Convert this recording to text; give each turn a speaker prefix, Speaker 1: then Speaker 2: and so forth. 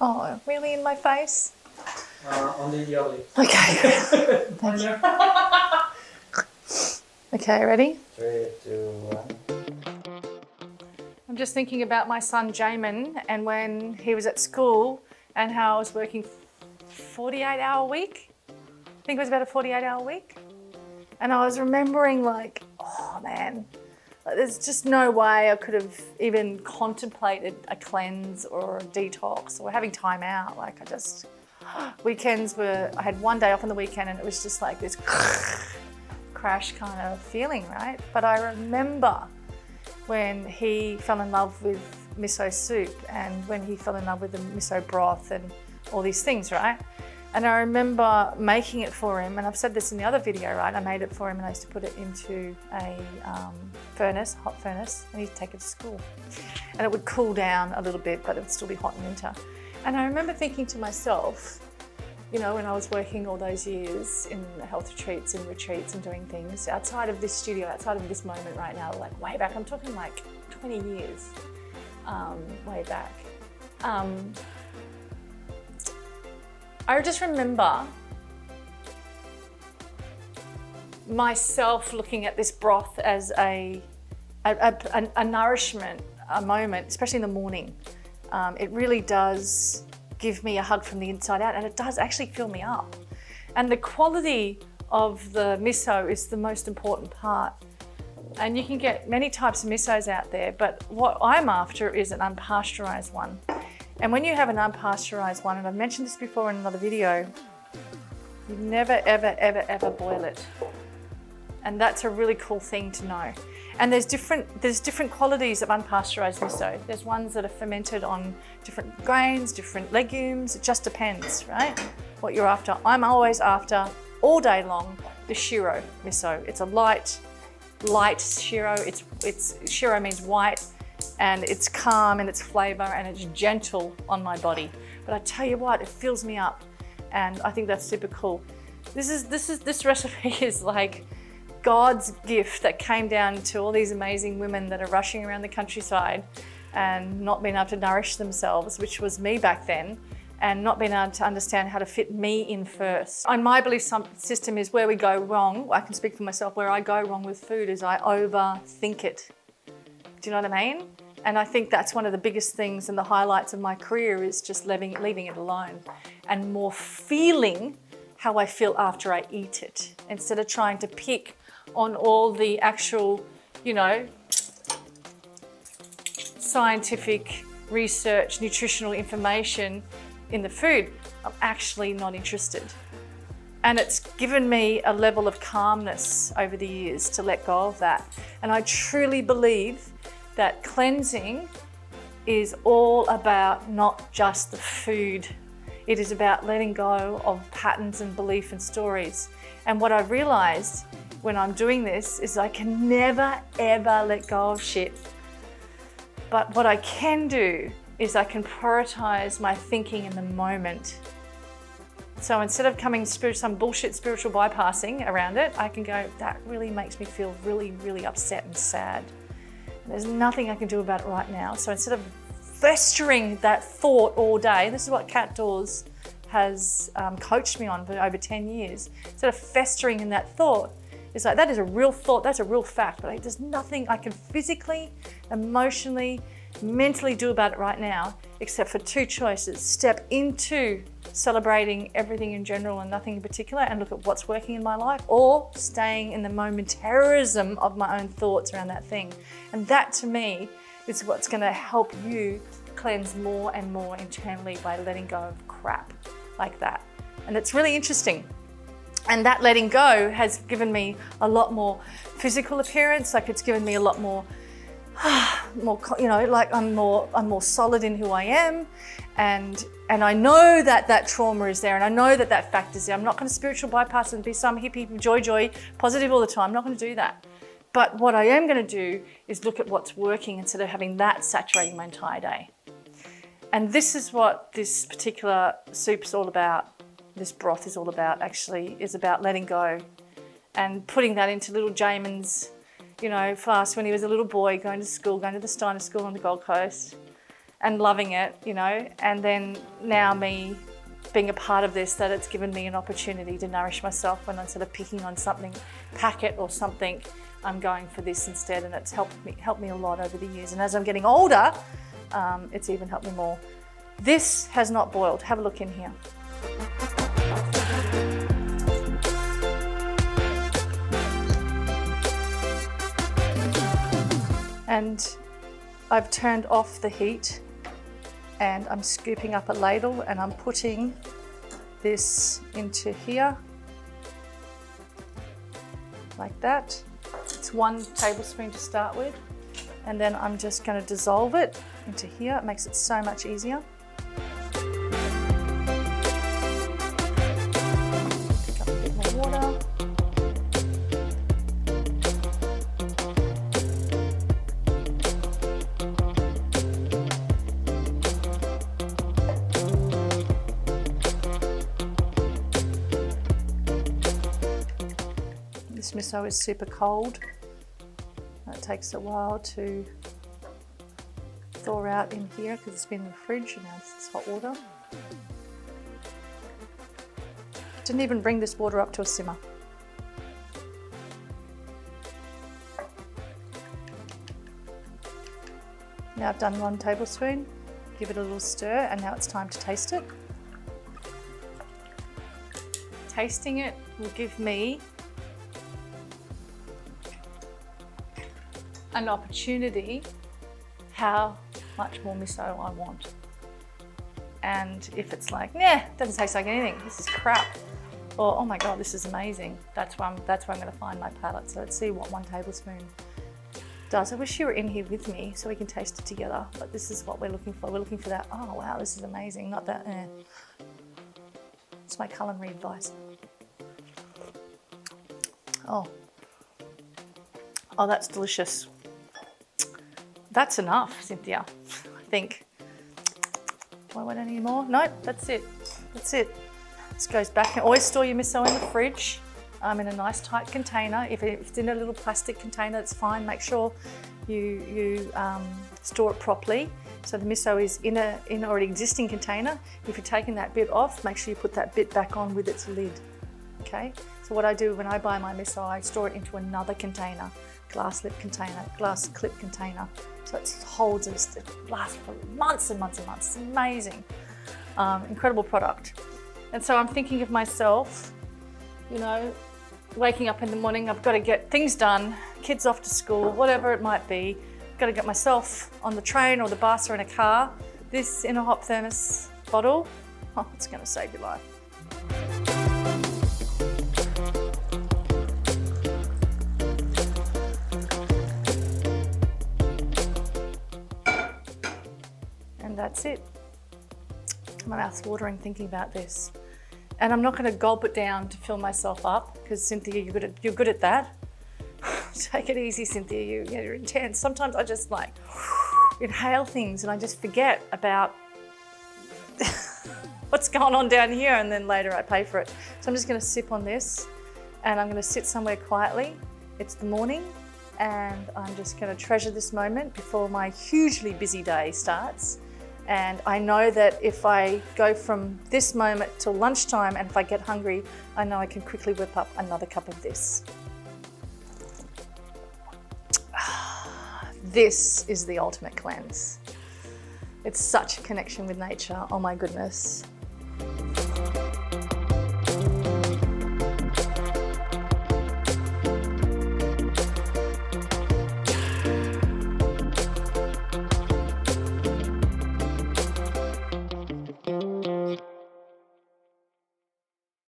Speaker 1: Oh, really in my face?
Speaker 2: On the other lip.
Speaker 1: Okay. Thank you. Okay, ready?
Speaker 2: 3, 2, 1.
Speaker 1: I'm just thinking about my son Jamin and when he was at school and how I was working 48-hour week. I think it was about a 48-hour week. And I was remembering like, oh man, like, there's just no way I could have even contemplated a cleanse or a detox or having time out. Like weekends I had one day off on the weekend and it was just like this crash kind of feeling, right? But I remember when he fell in love with miso soup and when he fell in love with the miso broth and all these things, right? And I remember making it for him, and I've said this in the other video, right? I made it for him and I used to put it into a hot furnace, and he'd take it to school. And it would cool down a little bit, but it would still be hot in winter. And I remember thinking to myself, you know, when I was working all those years in health retreats and doing things outside of this studio, outside of this moment right now, like way back, I'm talking like 20 years way back. I just remember myself looking at this broth as a nourishment, a moment, especially in the morning. It really does give me a hug from the inside out, and it does actually fill me up. And the quality of the miso is the most important part. And you can get many types of misos out there, but what I'm after is an unpasteurized one. And when you have an unpasteurized one, and I've mentioned this before in another video, you never, ever, ever, ever boil it. And that's a really cool thing to know. And there's different qualities of unpasteurized miso. There's ones that are fermented on different grains, different legumes. It just depends, right? What you're after. I'm always after, all day long, the Shiro miso. It's a light Shiro. Shiro means white. And it's calm in its flavor and it's gentle on my body. But I tell you what, it fills me up. And I think that's super cool. This recipe is like God's gift that came down to all these amazing women that are rushing around the countryside and not being able to nourish themselves, which was me back then, and not being able to understand how to fit me in first. And my belief system is where we go wrong. I can speak for myself. Where I go wrong with food is I overthink it. Do you know what I mean? And I think that's one of the biggest things and the highlights of my career is just leaving it alone and more feeling how I feel after I eat it instead of trying to pick on all the actual, you know, scientific research, nutritional information in the food. I'm actually not interested. And it's given me a level of calmness over the years to let go of that. And I truly believe that cleansing is all about not just the food. It is about letting go of patterns and belief and stories. And what I realized when I'm doing this is I can never, ever let go of shit. But what I can do is I can prioritize my thinking in the moment. So instead of coming some bullshit spiritual bypassing around it, I can go, that really makes me feel really, really upset and sad. There's nothing I can do about it right now. So instead of festering that thought all day, this is what Kat Dawes has coached me on for over 10 years. Instead of festering in that thought, it's like, that is a real thought, that's a real fact, but there's nothing I can physically, emotionally, mentally do about it right now, except for two choices. Step into celebrating everything in general and nothing in particular and look at what's working in my life, or staying in the momentarism of my own thoughts around that thing. And that to me is what's gonna help you cleanse more and more internally by letting go of crap like that. And it's really interesting. And that letting go has given me a lot more physical appearance, like it's given me a lot more, you know, like I'm more solid in who I am, and I know that trauma is there, and I know that fact is there. I'm not going to spiritual bypass and be some hippie joy positive all the time. I'm not going to do that. But what I am going to do is look at what's working instead of having that saturating my entire day. And this is what this particular soup's all about. This broth is all about, actually, is about letting go and putting that into little Jamin's, you know, fast when he was a little boy, going to school, going to the Steiner School on the Gold Coast. and loving it, you know, and then now me being a part of this, that it's given me an opportunity to nourish myself when instead of picking on something, packet or something, I'm going for this instead, and it's helped me a lot over the years. And as I'm getting older, it's even helped me more. This has not boiled. Have a look in here. And I've turned off the heat, and I'm scooping up a ladle and I'm putting this into here, like that. It's 1 tablespoon to start with, and then I'm just going to dissolve it into here. It makes it so much easier. Pick up a bit more water. This miso is super cold. It takes a while to thaw out in here because it's been in the fridge, and now this is hot water. Didn't even bring this water up to a simmer. Now I've done 1 tablespoon, give it a little stir, and now it's time to taste it. Tasting it will give me an opportunity how much more miso I want. And if it's like, nah, doesn't taste like anything, this is crap, or oh my god, this is amazing, that's where I'm going to find my palate. So let's see what 1 tablespoon does. I wish you were in here with me so we can taste it together, but this is what we're looking for. We're looking for that, oh wow, this is amazing, not that, It's my culinary advice. Oh, that's delicious. That's enough, Cynthia, I think. Do I want any more? Nope, that's it. That's it. This goes back. Always store your miso in the fridge in a nice tight container. If it's in a little plastic container, it's fine. Make sure you store it properly. So the miso is in an already existing container. If you're taking that bit off, make sure you put that bit back on with its lid. Okay? So what I do when I buy my miso, I store it into another container. Glass lip container, glass clip container. So it holds it lasts for months and months and months. It's amazing. Incredible product. And so I'm thinking of myself, you know, waking up in the morning, I've got to get things done, kids off to school, whatever it might be. I've got to get myself on the train or the bus or in a car. This in a hot thermos bottle, oh, it's going to save your life. And that's it. My mouth's watering thinking about this. And I'm not going to gulp it down to fill myself up, because Cynthia, you're good at that. Take it easy, Cynthia, you're intense. Sometimes I just like inhale things and I just forget about what's going on down here, and then later I pay for it. So I'm just going to sip on this, and I'm going to sit somewhere quietly. It's the morning, and I'm just going to treasure this moment before my hugely busy day starts. And I know that if I go from this moment till lunchtime, and if I get hungry, I know I can quickly whip up another cup of this. This is the ultimate cleanse. It's such a connection with nature, oh my goodness.